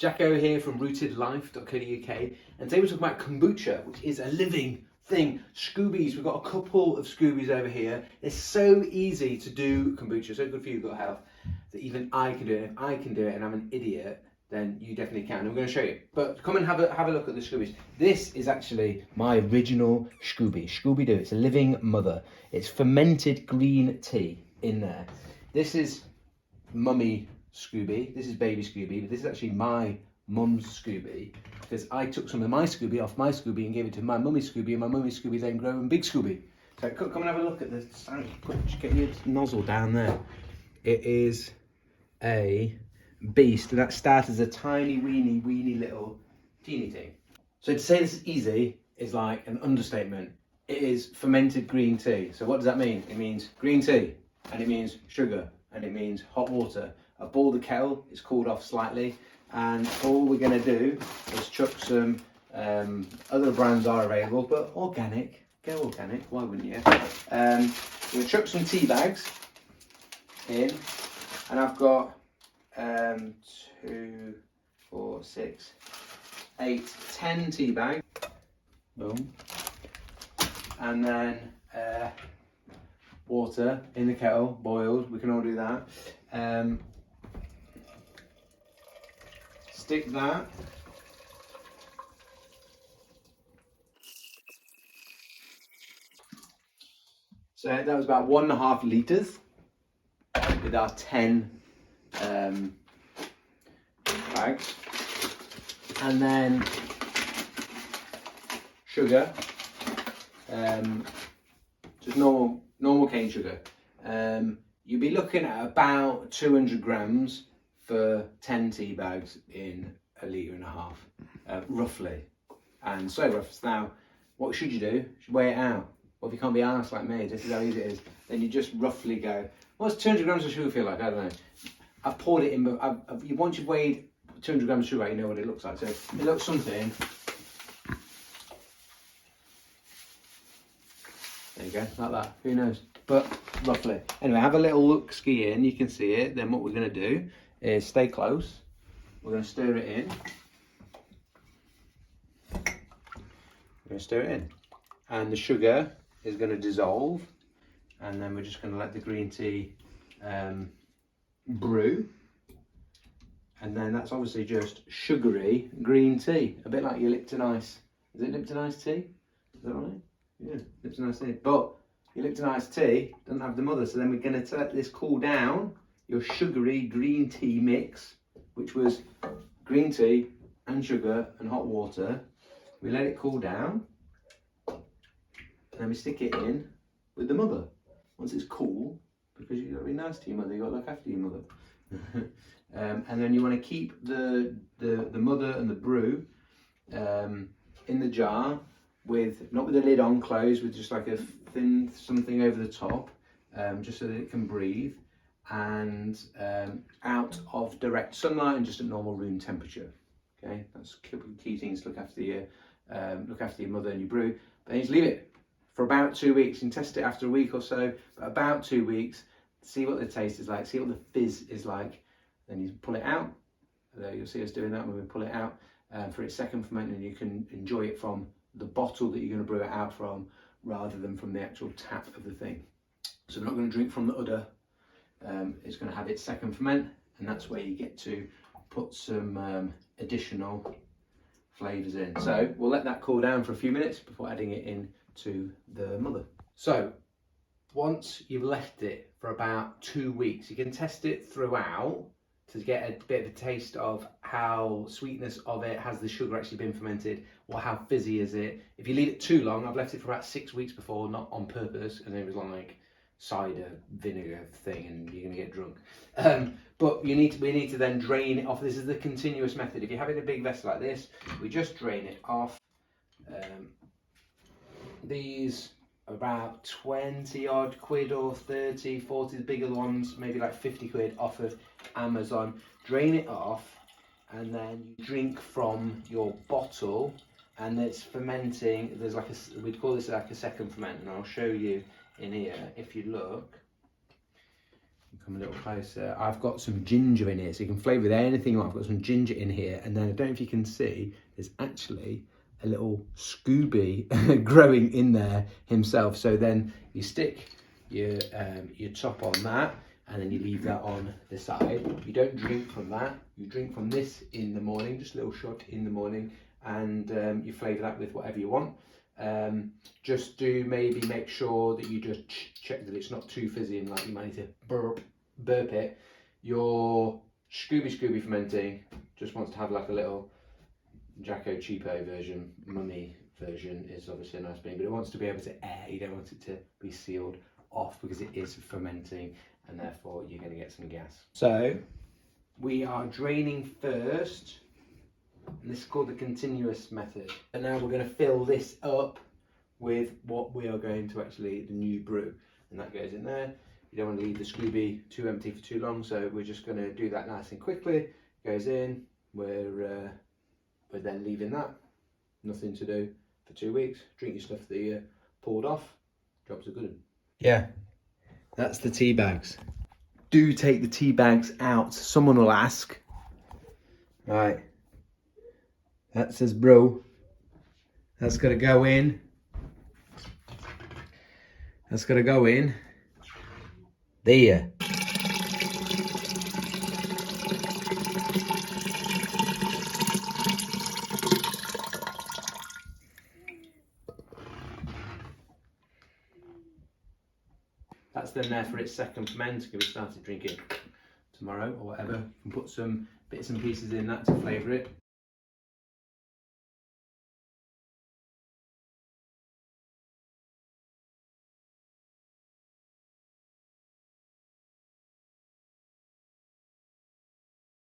Jacko here from rootedlife.co.uk, and today we're talking about kombucha, which is a living thing. Scoobies, we've got a couple of Scoobies over here. It's so easy to do kombucha, so good for you, good health, that even I can do it. If I can do it and I'm an idiot, then you definitely can. And we're going to show you. But come and have a look at the Scoobies. This is actually my original Scooby. Scooby-Doo. It's a living mother. It's fermented green tea in there. This is mummy Scooby. This is baby Scooby, but this is actually my mum's Scooby, because I took some of my Scooby off my Scooby and gave it to my mummy Scooby, and my mummy Scooby then grew and big Scooby. So come and have a look at this. Get your nozzle down there. It is a beast, and that starts as a tiny weeny little teeny thing. So to say this is easy is like an understatement. It is fermented green tea. So what does that mean? It means green tea, and it means sugar, and it means hot water. I've boiled the kettle, it's cooled off slightly, and all we're going to do is chuck some, other brands are available, but organic, go organic, why wouldn't you? We're going to chuck some tea bags in, and I've got 2, 4, 6, 8, 10 tea bags, boom, and then water in the kettle, boiled, we can all do that. Stick that. So that was about 1.5 litres with our 10 bags. And then sugar, just normal cane sugar. You'll be looking at about 200 grams for 10 tea bags in 1.5 litres, roughly. And so rough. Now, what should you do? You should weigh it out. Well, if you can't be arsed like me, this is how easy it is, then you just roughly go, what's 200 grams of sugar feel like? I don't know. I've poured it in, but once you've weighed 200 grams of sugar, you know what it looks like. So it looks something. There you go, like that. Who knows? But roughly. Anyway, have a little look ski in. You can see it. Then what we're going to do is stay close. We're going to stir it in. We're going to stir it in. And the sugar is going to dissolve. And then we're just going to let the green tea brew. And then that's obviously just sugary green tea. A bit like your Lipton Ice. Is it Lipton Ice tea? Is that right? Yeah, Lipton Ice tea. But your Lipton Ice tea doesn't have the mother. So then we're going to let this cool down. Your sugary green tea mix, which was green tea and sugar and hot water. We let it cool down, and then we stick it in with the mother. Once it's cool, because you've got to be nice to your mother, you've got to look after your mother. And then you want to keep the mother and the brew in the jar, not with the lid on closed, with just like a thin something over the top, just so that it can breathe, and out of direct sunlight and just at normal room temperature. Okay, that's key things to look after your mother and your brew. But then you just leave it for about 2 weeks. You can test it after a week or so, but about 2 weeks, see what the taste is like, see what the fizz is like. Then you pull it out. You'll see us doing that when we pull it out for its second ferment, and you can enjoy it from the bottle that you're going to brew it out from, rather than from the actual tap of the thing. So we're not going to drink from the udder. It's going to have its second ferment, and that's where you get to put some additional flavours in. So we'll let that cool down for a few minutes before adding it in to the mother. So once you've left it for about 2 weeks, you can test it throughout to get a bit of a taste of how sweetness of it, has the sugar actually been fermented, or how fizzy is it. If you leave it too long, I've left it for about 6 weeks before, not on purpose, and it was like cider vinegar thing, and you're going to get drunk. But we need to then drain it off. This is the continuous method. If you have it in a big vessel like this, we just drain it off. These are about 20 odd quid or 30, 40, the bigger ones, maybe like 50 quid off of Amazon. Drain it off, and then you drink from your bottle, and it's fermenting. There's like we'd call this like a second ferment, and I'll show you in here. If you look, Come a little closer. I've got some ginger in here, so you can flavour with anything you want. I've got some ginger in here, and then I don't know if you can see, there's actually a little scooby growing in there himself. So then you stick your top on that, and then you leave that on the side. You don't drink from that. You drink from this in the morning, just a little shot in the morning, and you flavour that with whatever you want. Just do maybe make sure that you just check that it's not too fizzy and like you might need to burp it. Your scooby fermenting just wants to have like a little Jacko cheapo version. Mummy version is obviously a nice bean, but it wants to be able to air. You don't want it to be sealed off because it is fermenting, and therefore you're going to get some gas. So we are draining first, and this is called the continuous method. And now we're going to fill this up with what we are going to actually, the new brew, and that goes in there. You don't want to leave the scooby too empty for too long, so we're just going to do that nice and quickly. Goes in. We're then leaving that. Nothing to do for 2 weeks. Drink your stuff that you poured off. Jobs are good. Yeah, that's the tea bags. Do take the tea bags out. Someone will ask. Right. That says brew. That's got to go in. That's got to go in. There. That's then there for its second ferment. Can we start drinking tomorrow or whatever? You can put some bits and pieces in that to flavour it.